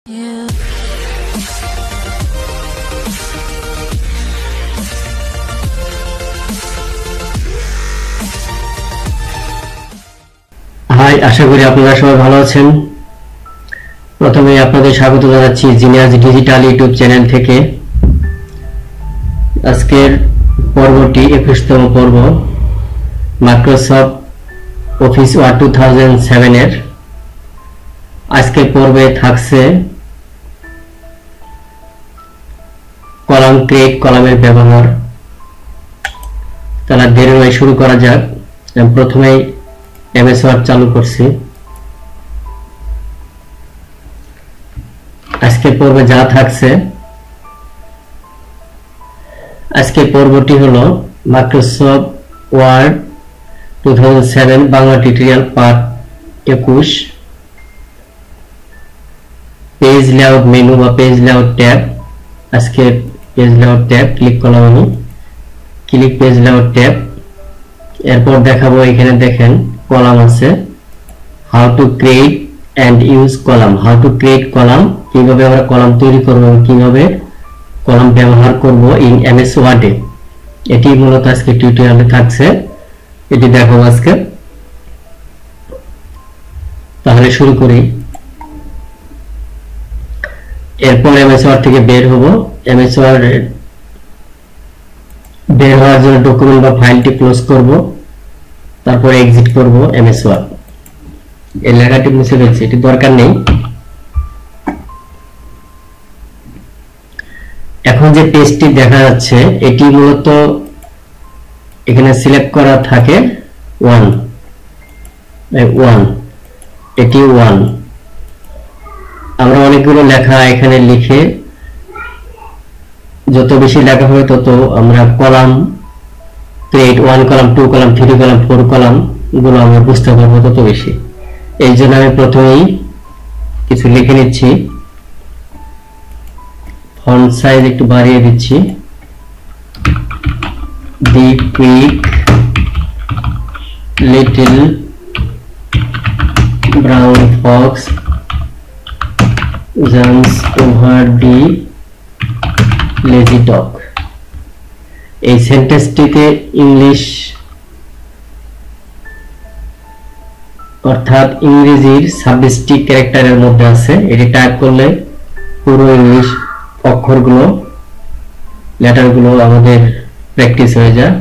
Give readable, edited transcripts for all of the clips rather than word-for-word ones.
High, আশা করি আপনারা সবাই ভালো আছেন। প্রথমে আপনাদের স্বাগত জানাচ্ছি জিনিয়াস ডিজিটাল ইউটিউব চ্যানেল থেকে। আজকের পর্বটি 21তম পর্ব, মাইক্রোসফট অফিস ওয়ার্ড 2007 এর। আজকের পর্বে থাকছে কলাম ক্রিয়েট, কলামের ব্যবহার। তাহলে দেরি নয়, শুরু করা যাক। প্রথমেই এমএস ওয়ার্ড চালু করছি। আজকের পর্বে যা থাকছে, আজকের পর্বটি হলো Microsoft Word 2007 Bangla tutorial part 21, page layout menu বা পেজ লেআউট ট্যাব। আজকে পেজ লেআউট ট্যাব ক্লিক করলাম আমি, ক্লিক পেজ লেআউট ট্যাব। এরপর দেখাবো, এখানে দেখেন কলাম আছে, how to create and use column. How to create column, কিভাবে আমরা কলাম তৈরি করব এবং কিভাবে কলাম ব্যবহার করব ইন এমএস ওয়ার্ডে। এটি মূলত আজকে টিউটোরিয়ালে থাকছে, এটি দেখাবো আজকে। তাহলে শুরু করি। এরপর এমএস ওয়ার্ড থেকে বের হব। এমএস ওয়ার্ড বের হওয়ার জন্য ডকুমেন্ট বা ফাইলটি ক্লোজ করব, তারপর এক্সিট করব এমএস ওয়ার্ড। এই লেখাটি মুছে ফেলছি, এটি দরকার নেই। এখন যে পেজটি দেখা যাচ্ছে, এটি মূলত এখানে সিলেক্ট করা থাকে 1, এটি 1। আমরা অনেকগুলো লেখা এখানে লিখে, যত বেশি লেখা হবে তত আমরা column create 1 column, 2 column, 3 column, 4 column গুলো আমরা বুঝতে পারবো তত বেশি। এই জন্য আমি প্রথমেই কিছু লিখে নিচ্ছি। ফন্ট সাইজ একটু বাড়িয়ে দিচ্ছি। The quick little brown fox jumps over the lazy dog. এই সেন্টেন্সটিতে ইংলিশ অর্থাৎ ইংরেজির 26টি ক্যারেক্টারের মধ্যে আছে। এটি টাইপ করলে পুরো ইংলিশ অক্ষরগুলো, লেটারগুলো আমাদের প্র্যাকটিস হয়ে যায়।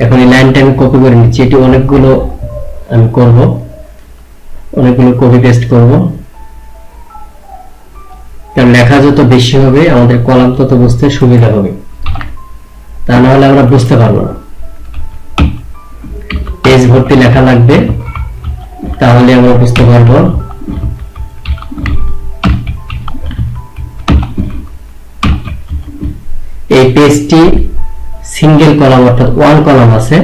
এখন এই লাইনটা আমি কপি করে নিচ্ছি। এটি অনেকগুলো আমি করব, অনেকগুলো কপি পেস্ট করব। কারণ লেখা যত বেশি হবে আমাদের কলাম তত বুঝতে সুবিধা হবে, তা না হলে আমরা বুঝতে পারবো না। পেজ ভর্তি লেখা লাগবে, তাহলে আমরা বুঝতে পারবো। এই পেজটি সিঙ্গেল কলাম অর্থাৎ 1 কলাম আছে।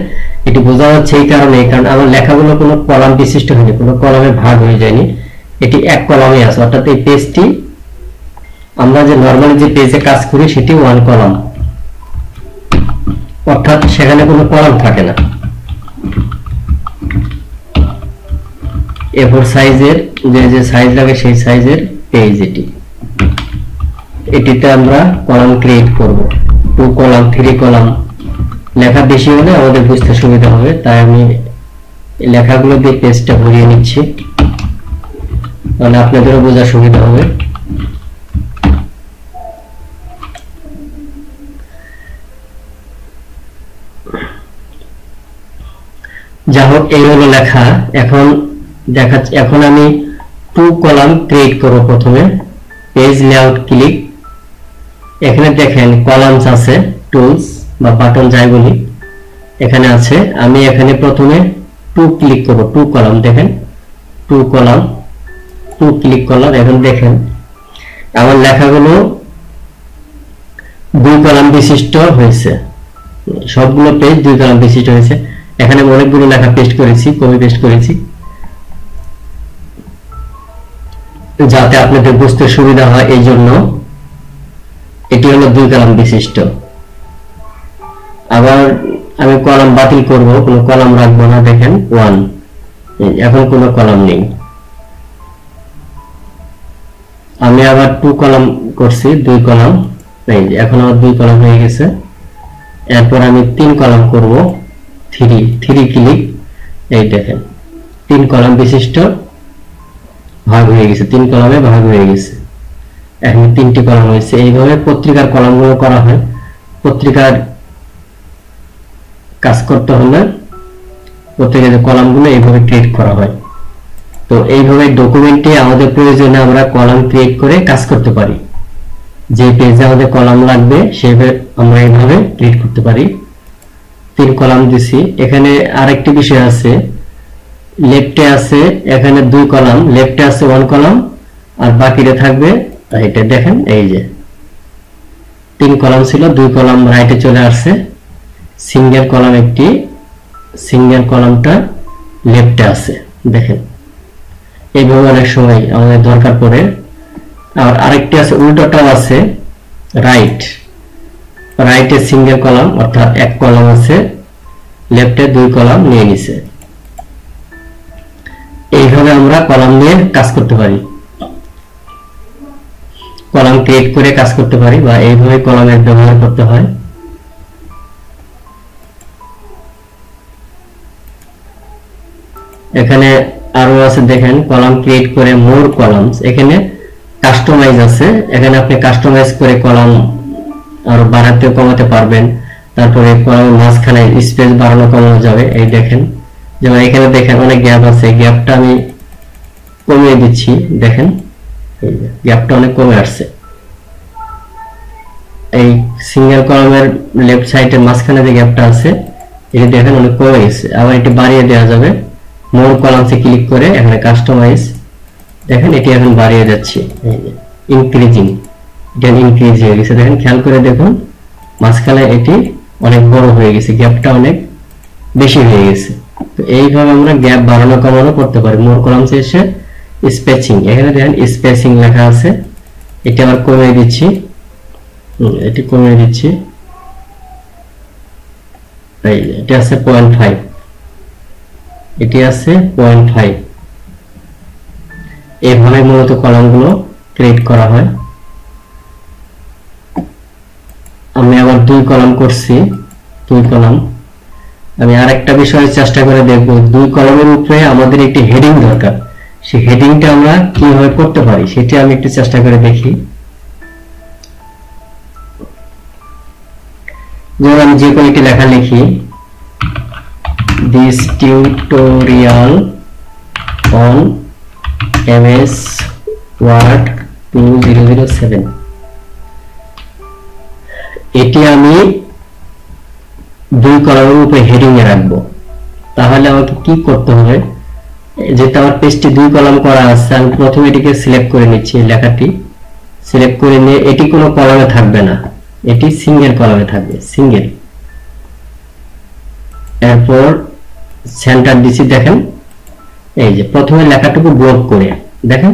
এটি বোঝা যাচ্ছে এই কারণে, কারণ আমার লেখাগুলো কোনো কলাম বিশিষ্ট হয়নি, কোনো কলামে ভাগ হয়ে যায়নি, এটি এক কলামে আছে। অর্থাৎ এই পেজটি আমরা যে নরমালি যে পেজে কাজ করি সেটি 1 কলাম, অর্থাৎ সেখানে কোনো কলাম থাকে না। A4 সাইজের যে সাইজ লাগে সেই সাইজের পেজ এটি। এটিতে আমরা কলাম ক্রিয়েট করব, 2 কলাম, 3 কলাম। লেখা বেশি হলে আমাদের বুঝতে সুবিধা হবে, তাই আমি লেখাগুলো দিয়ে পেজটা ভরিয়ে নিচ্ছি, তাহলে আপনাদেরও বোঝার সুবিধা হবে। যা হোক, এই হলো লেখা। এখন আমি 2 কলাম ক্রিয়েট করব। প্রথমে পেজ লেআউট ক্লিক, এখানে দেখেন কলামস আছে, টুলস বা বাটন যাই বলি এখানে আছে। আমি এখানে প্রথমে 2 ক্লিক করব, 2 কলাম। দেখেন 2 কলাম, 2 ক্লিক করলাম। এখন দেখেন আমার লেখাগুলো 2 কলাম বিশিষ্ট হয়েছে, সবগুলো পেজ 2 কলাম বিশিষ্ট হয়েছে। এখানে অনেকগুলো লেখা পেস্ট করেছি, কপি পেস্ট করেছি, যাতে আপনাদের বুঝতে সুবিধা হয়। এই জন্য এটি হলো 2 কলাম বিশিষ্ট। আবার আমি কলাম বাতিল করব, কোনো কলাম রাখবো না। দেখেন 1, এখন কোনো কলাম নেই। আমি আবার 2 কলাম করছি, 2 কলাম, এই যে এখন আমার 2 কলাম হয়ে গেছে। এরপর আমি 3 কলাম করব, 3 ক্লিক, এই দেখেন 3 কলাম বিশিষ্ট ভাগ হয়ে গেছে, 3 কলামে ভাগ হয়ে গেছে। এখন 3টি কলাম হয়েছে। এইভাবে পত্রিকার কলামগুলো করা হয়। পত্রিকার কাজ করতে হলে পত্রিকার কলামগুলো এইভাবে ক্রিয়েট করা হয়। তো এইভাবে ডকুমেন্টে আমাদের প্রয়োজনে আমরা কলাম ক্রিয়েট করে কাজ করতে পারি। যে পেজে আমাদের কলাম লাগবে সেভাবে আমরা এইভাবে ক্রিয়েট করতে পারি। 3 কলাম দিছি। এখানে আরেকটি বিষয় আছে, লেফটে আছে এখানে 2 কলাম, লেফটে আছে 1 কলাম, আর বাকিটা থাকবে রাইটে। দেখেন এই যে 3 কলাম ছিল, 2 কলাম রাইটে চলে আসছে। সিঙ্গেল কলাম একটি, সিঙ্গেল কলামটা লেফটে আছে। দেখেন এইভাবে অনেক সময় আমাদের দরকার পড়ে। আর আরেকটি আছে উল্টোটাও আছে, রাইটে সিঙ্গেল কলাম অর্থাৎ 1 কলাম আছে, লেফটে 2 কলাম নিয়ে নিছে। এইভাবে আমরা কলাম নিয়ে কাজ করতে পারি, কলাম ক্রিয়েট করে কাজ করতে পারি, বা এইভাবে কলামের ব্যবহার করতে হয়। এখানে আরো আছে দেখেন, কলাম ক্রিয়েট করে মোর কলামস, এখানে কাস্টমাইজ আছে। এখানে আপনি কাস্টমাইজ করে কলাম আরো বাড়াতে কমাতে পারবেন। তারপরে কলামের মাঝখানে স্পেস বাড়ানো কমানো যাবে। এই দেখেন, যেমন এখানে দেখেন অনেক গ্যাপ আছে, গ্যাপটা আমি কমিয়ে দিচ্ছি। দেখেন এই গ্যাপটা অনেক কমে আসছে। এই সিঙ্গেল কলামের লেফট সাইডের মাঝখানে যে গ্যাপটা আছে এটা দেখেন অনেক কমে গেছে। আবার এটি বাড়িয়ে দেওয়া যাবে। মোর কলামসে ক্লিক করে এখানে কাস্টমাইজ, দেখেন এটি এখন বাড়িয়ে যাচ্ছে, ইনক্রিজিং, এটা ইনক্রিজ হয়ে গেছে। দেখেন খেয়াল করে দেখুন মাঝখানে এটি অনেক বড় হয়ে গেছে, গ্যাপটা অনেক বেশি হয়ে গেছে। তো এইভাবে আমরা গ্যাপ বাড়ানো কমানো করতে পারি। মোর কলামসে এসে স্পেসিং, এখানে দেখেন স্পেসিং লেখা আছে, এটা আবার কমিয়ে দিচ্ছি, এটি কমিয়ে দিচ্ছি। এটা আছে 0.5, এটি আছে 0.5। এইভাবে মূলত কলামগুলো ক্রিয়েট করা হয়। আমি আবার 2 কলাম করছি, 2 কলাম। আমি আরেকটা বিষয় চেষ্টা করে দেখব, 2 কলামের উপরে আমাদের একটি হেডিং দরকার। সেই হেডিংটা আমরা কিভাবে করতে পারি সেটা আমি একটু চেষ্টা করে দেখি। যেমন আমি যে কোনো একটি লেখা লিখি, this tutorial on MS Word 2007, এটি আমি 2 কলামের উপরে হেডিং এ রাখবো। তাহলে আমাকে কি করতে হবে, যেটা আমার পেজটি 2 কলাম করা আছে, আমি প্রথমে এটিকে সিলেক্ট করে নিচ্ছি, লেখাটি সিলেক্ট করে নিয়ে এটি কোনো কলামে থাকবে না, এটি সিঙ্গেল কলামে থাকবে, সিঙ্গেল। এরপর সেন্টার দিচ্ছি। দেখেন এই যে প্রথমে লেখাটুকু ব্লক করে, দেখেন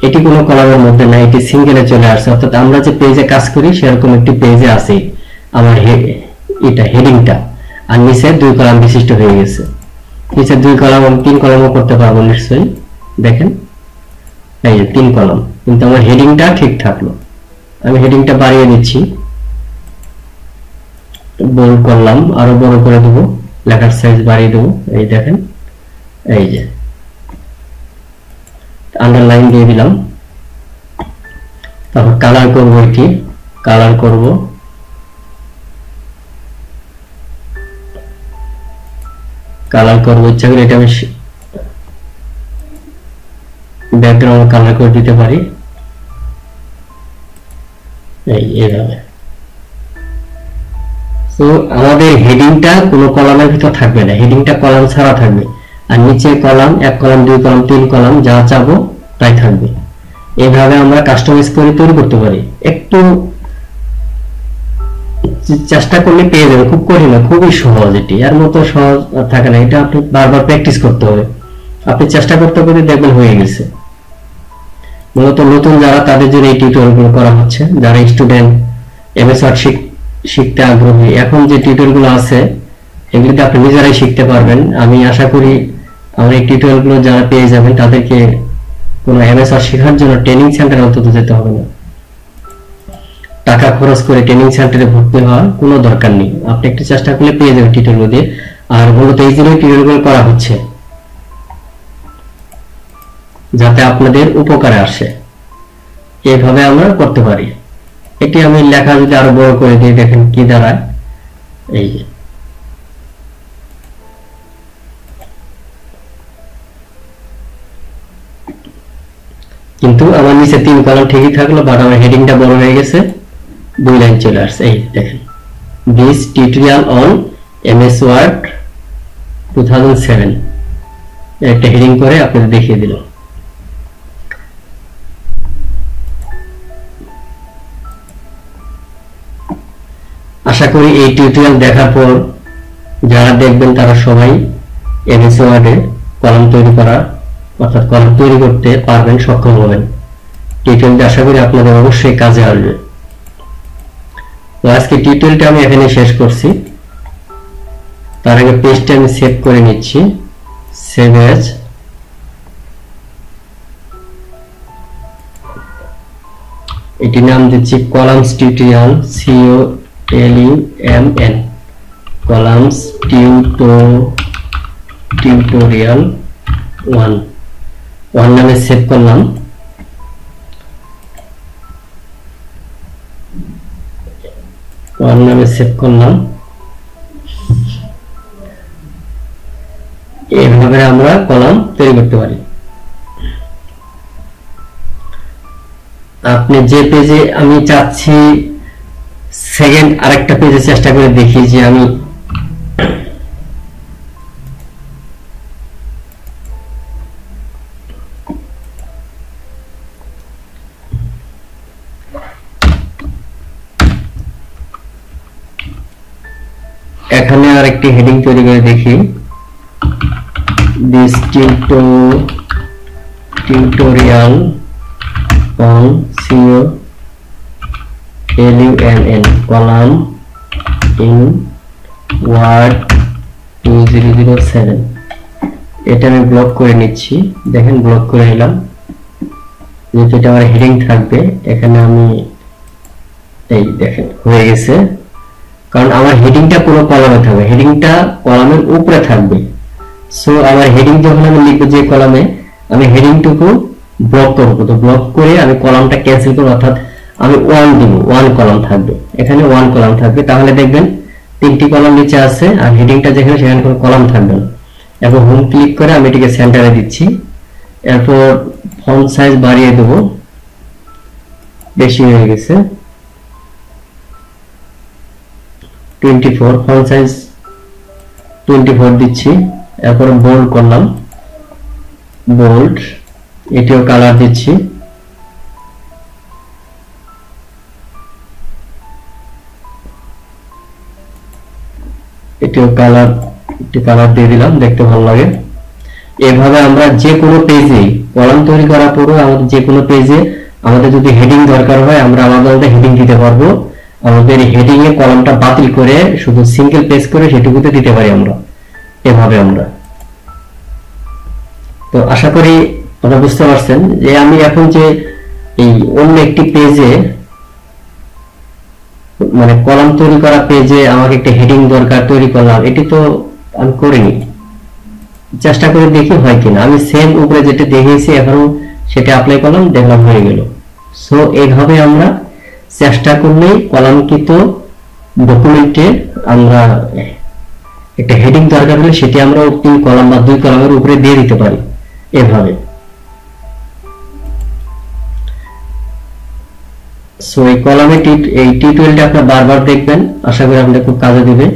এটি কোনো কলামের মধ্যে না, এটি সিঙ্গেলে চলে আসছে। অর্থাৎ আমরা যে পেজে কাজ করি সেরকম একটি পেজে আছে আমার এটা হেডিংটা, আর নিচে 2 কলাম বিশিষ্ট হয়ে গেছে। নিচে 2 কলাম, 3 কলামও করতে পারবো নিশ্চয়ই। দেখেন এই যে 3 কলাম, কিন্তু আমার হেডিংটা ঠিক থাকলো। আমি হেডিংটা বাড়িয়ে দিচ্ছি, বোল্ড করলাম, আরো বড় করে দেবো, লেখার সাইজ বাড়িয়ে দেবো। এই দেখেন এই যে আন্ডারলাইন দিয়ে দিলাম। তারপর কালার করব, এটি কালার করব, ইচ্ছা করে এটা আমি ব্যাকগ্রাউন্ড কালার করে দিতে পারি, এইভাবে। তো আমাদের হেডিংটা কোনো কলামের ভিতর থাকবে না, হেডিংটা কলাম ছাড়া থাকবে, আর নিচে কলাম, 1 কলাম, 2 কলাম, 3 কলাম যা চাবো তাই থাকবে। এইভাবে আমরা কাস্টমাইজ করে তৈরি করতে পারি। একটু চেষ্টা করলে পেয়ে যাবে, খুব কঠিন না, খুবই সহজ। এটি এর মতো সহজ থাকে না, এটা আপনি বারবার প্র্যাকটিস করতে হবে। আপনি চেষ্টা করতে করতে দেখবেন হয়ে গেছে। মূলত নতুন যারা, তাদের জন্য এই টিউটোরিয়ালগুলো করা হচ্ছে। যারা স্টুডেন্ট MS ওয়ার্ড শিখতে আগ্রহী, এখন যে টিউটোরিয়ালগুলো আছে এগুলিতে আপনি নিজেরাই শিখতে পারবেন। আমি আশা করি আমার এই টিউটোরিয়ালগুলো যারা পেয়ে যাবেন তাদেরকে কোনো এমএস ওয়ার্ড শেখার জন্য ট্রেনিং সেন্টারে অন্তত যেতে হবে না, টাকা খরচ করে ট্রেনিং সেন্টারে ভর্তি হওয়ার কোনো দরকার নেই। আপনি একটু চেষ্টা করলে পেয়ে যাবেন টিউটোরিয়াল দিয়ে। আর মূলত এই জন্য টিউটোরিয়াল করা হচ্ছে যাতে আপনাদের উপকারে আসে, এইভাবে আমরা করতে পারি। এটি আমি লেখা যদি আরো বড় করে দিই, দেখেন কি দাঁড়ায়, এই কিন্তু আমার নিচে 3 কলাম ঠিকই থাকলো, বাট আমার হেডিংটা বড় হয়ে গেছে, 2 লাইন চলে আসছে। এই দেখেন, this tutorial on MS Word 2007 একটা হেডিং করে আপনাদের দেখিয়ে দিলাম। আশা করি এই টিউটোরিয়াল দেখার পর যারা দেখবেন তারা সবাই এমএস ওয়ার্ডে কলাম তৈরি করা অর্থাৎ কলাম তৈরি করতে পারবেন, সক্ষম হবেন। টিউটোরিয়ালটা আশা করি আপনাদের অবশ্যই কাজে আসবে। তো আজকে টিউটোরিয়ালটা আমি এখানে শেষ করছি। তার আগে পেজটা আমি সেভ করে নিচ্ছি, সেভ এজ। এটি নাম দিচ্ছি columns tutorial, COLUMN, columns tutorial 1 নামে সেভ করলাম। এইভাবে আমরা কলাম তৈরি করতে পারি। আপনি যে পেজে, আমি চাচ্ছি সেকেন্ড আরেকটা পেজে চেষ্টা করে দেখি যে আমি এখানে আরেকটি হেডিং তৈরি করে দেখি, this tutorial on COLUMN column in Word 2007। এটা আমি ব্লক করে নিচ্ছি, দেখেন ব্লক করে নিলাম, যেটা আমার হেডিং থাকবে। এখানে আমি এই দেখেন হয়ে গেছে, কারণ আমার হেডিংটা কোনো কলামে থাকবে, হেডিংটা কলামের উপরে থাকবে। সো আমার হেডিং যখন আমি লিখবো যে কলামে, আমি হেডিংটুকু ব্লক করবো। তো ব্লক করে আমি কলামটা ক্যান্সেল করবো, অর্থাৎ আমি 1 দিব, 1 কলাম থাকবে, এখানে 1 কলাম থাকবে। তাহলে দেখবেন 3টি কলাম নিচে আছে আর হেডিংটা যেখানে সেখানে কোনো কলাম থাকবে না। এবং হোম ক্লিক করে আমি এটিকে সেন্টারে দিচ্ছি। এরপর ফন্ট সাইজ বাড়িয়ে দেব, বেশি হয়ে গেছে 24, ফন্ট সাইজ 24 দিচ্ছি। এরপর বোল্ড করলাম, বোল্ড, এটিও কালার দিচ্ছি। এটিও কালার দিয়ে দিলাম, দেখতে ভালো লাগে। এভাবে আমরা যে কোনো পেজে কলাম তৈরি করার পরও আমাদের যে কোনো পেজে আমাদের যদি হেডিং দরকার হয়, আমরা আলাদা হেডিং দিতে পারবো। আমাদের হেডিং এ কলামটা বাতিল করে শুধু সিঙ্গেল পেজ করে সেটুকুতে দিতে পারি আমরা, এভাবে আমরা। তো আশা করি আপনারা বুঝতে পারছেন যে আমি এখন যে এই অন্য একটি পেজে, মানে কলাম তৈরি করা পেজে আমাকে একটা হেডিং দরকার, তৈরি করলাম, এটি তো আমি করিনি। চেষ্টা করে দেখি হয় কিনা। আমি সেম উপরে যেটা দেখিয়েছি এখনো সেটা অ্যাপ্লাই করলাম, দেখলাম হয়ে গেল। সো এইভাবে আমরা চেষ্টা করলে কলামকৃত ডকুমেন্টে আমরা একটা হেডিং দরকার হলে সেটি আমরা 3 কলাম বা 2 কলামের উপরে দিয়ে দিতে পারি, এভাবে। সো এই কলামে এই টিউটোরিয়ালটা আপনারা বারবার দেখবেন, আশা করি আপনাদের খুব কাজে দিবে।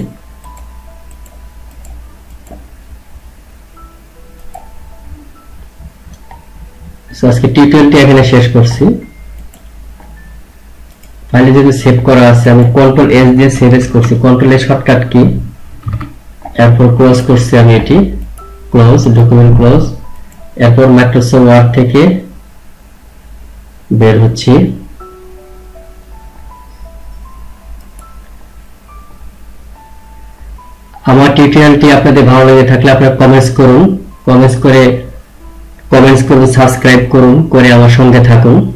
সো আজকে টিউটোরিয়ালটি এখানে শেষ করছি। ফাইলে যদি সেভ করা আছে, আমি কন্ট্রোল এস দিয়ে সেভ এস করছি, কন্ট্রোল এর শর্টকাট কি, এরপর ক্লোজ করছি আমি, এটি ক্লোজ, ডকুমেন্ট ক্লোজ। এরপর মাইক্রোসফট ওয়ার্ড থেকে বের হচ্ছি। আমার টিউটোরিয়ালটি আপনাদের ভালো লেগে থাকলে আপনারা কমেন্টস করুন, কমেন্টস করে কমেন্টস করুন, সাবস্ক্রাইব করুন, করে আমার সঙ্গে থাকুন।